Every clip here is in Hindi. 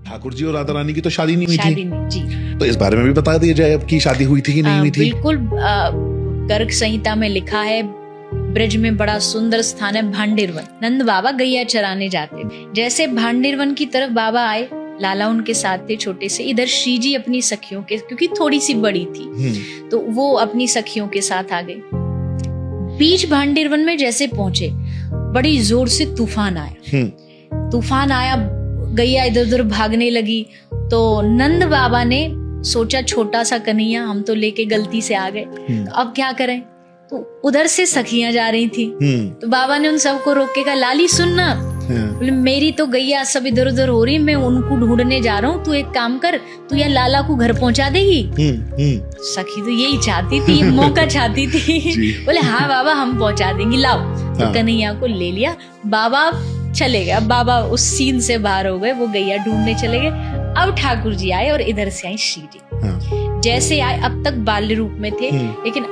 ठाकुर जी और राधा रानी की तो शादी नहीं हुई थी। शादी नहीं जी। तो इस बारे में भी बता दिया जाए अब की शादी हुई थी कि नहीं हुई थी। बिल्कुल, गर्ग संहिता में लिखा है, ब्रज में बड़ा सुंदर स्थान है भांडिरवन। नंद बाबा गैया चराने जाते थे। जैसे भांडिरवन की तरफ बाबा आए, लाला उनके साथ थे छोटे से। इधर श्री जी अपनी सखियों के, क्योंकि थोड़ी सी बड़ी थी, तो वो अपनी सखियों के साथ आ गई। बीच भांडिरवन में जैसे पहुंचे, बड़ी जोर से तूफान आया। तूफान आया, गैया इधर उधर भागने लगी। तो नंद बाबा ने सोचा, छोटा सा कन्हैया, हम तो लेके गलती से आ गए, तो अब क्या करें। तो उधर से सखियां जा रही थी, तो बाबा ने उन सबको रोक के कहा, लाली सुनना, बोले मेरी तो गैया सब इधर उधर हो रही, मैं उनको ढूंढने जा रहा हूँ, तू एक काम कर, तू या लाला को घर पहुंचा देगी। सखी तो यही चाहती थी, मौका चाहती थी। बोले हाँ बाबा हम पहुंचा देंगे, लाओ। तो कन्हैया को ले लिया, बाबा चले गए। अब बाबा उस सीन से बाहर हो गए, वो गैया ढूंढने चले गए। अब ठाकुर जी आए और इधर से आई श्री जी। जैसे आए, अब तक बाल्य रूप में थे, लेकिन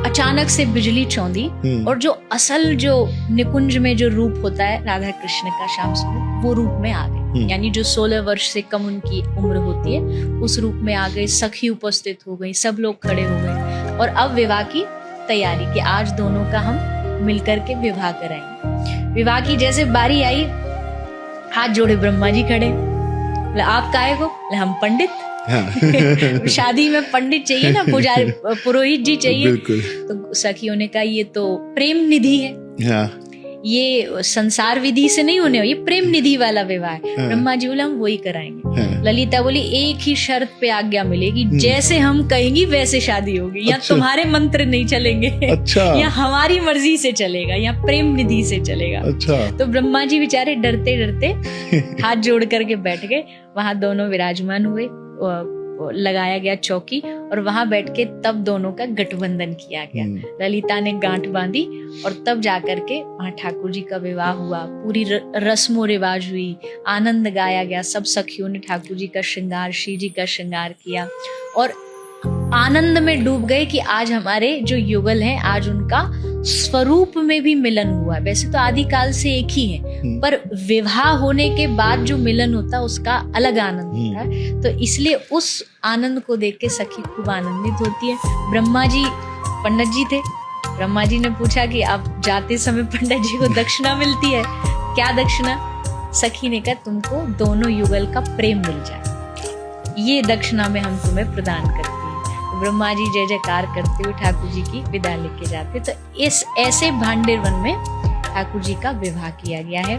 अचानक से बिजली चौंधी और जो असल जो निकुंज में जो रूप होता है राधा कृष्ण का श्याम स्वरूप, वो रूप में आ गए। यानी जो 16 वर्ष से कम उनकी उम्र होती है, उस रूप में आ गए। सखी उपस्थित हो गई, सब लोग खड़े हो गए और अब विवाह की तैयारी कि आज दोनों का हम मिलकर के विवाह कराएंगे। विवाह की जैसे बारी आई, हाथ जोड़े ब्रह्मा जी खड़े, बोले आप काहे को? बोले हम पंडित। शादी में पंडित चाहिए ना, पुजारी पुरोहित जी चाहिए। तो सखियों ने कहा ये तो प्रेम निधि है, ये संसार विधि से नहीं होने, ये प्रेम निधि वाला विवाह है। ब्रह्मा जी बोले हम वही कराएंगे। ललिता बोली एक ही शर्त पे आज्ञा मिलेगी, जैसे हम कहेंगी वैसे शादी होगी। या तुम्हारे मंत्र नहीं चलेंगे, या हमारी मर्जी से चलेगा, या प्रेम निधि से चलेगा। तो ब्रह्मा जी बेचारे डरते डरते हाथ जोड़ करके बैठ गए। वहां दोनों विराजमान हुए, लगाया गया चौकी और वहां बैठ के तब दोनों का गठबंधन किया गया। ललिता ने गांठ बांधी और तब जाकर के वहां ठाकुर जी का विवाह हुआ। पूरी रस्मों रिवाज हुई, आनंद गाया गया। सब सखियों ने ठाकुर जी का श्रृंगार, श्री जी का श्रृंगार किया और आनंद में डूब गए कि आज हमारे जो युगल हैं, आज उनका स्वरूप में भी मिलन हुआ। वैसे तो आदिकाल से एक ही है, पर विवाह होने के बाद जो मिलन होता है उसका अलग आनंद होता है। तो इसलिए उस आनंद को देख के सखी खूब आनंदित होती है। ब्रह्मा जी पंडित जी थे। ब्रह्मा जी ने पूछा कि आप जाते समय पंडित जी को दक्षिणा मिलती है क्या? दक्षिणा? सखी ने कहा तुमको दोनों युगल का प्रेम मिल जाए, ये दक्षिणा में हम तुम्हें प्रदान करते हैं। ब्रह्मा जी जय जयकार करते हुए ठाकुर जी की विदा लेके जाते। तो इस ऐसे भांडिरवन में ठाकुर जी का विवाह किया गया है।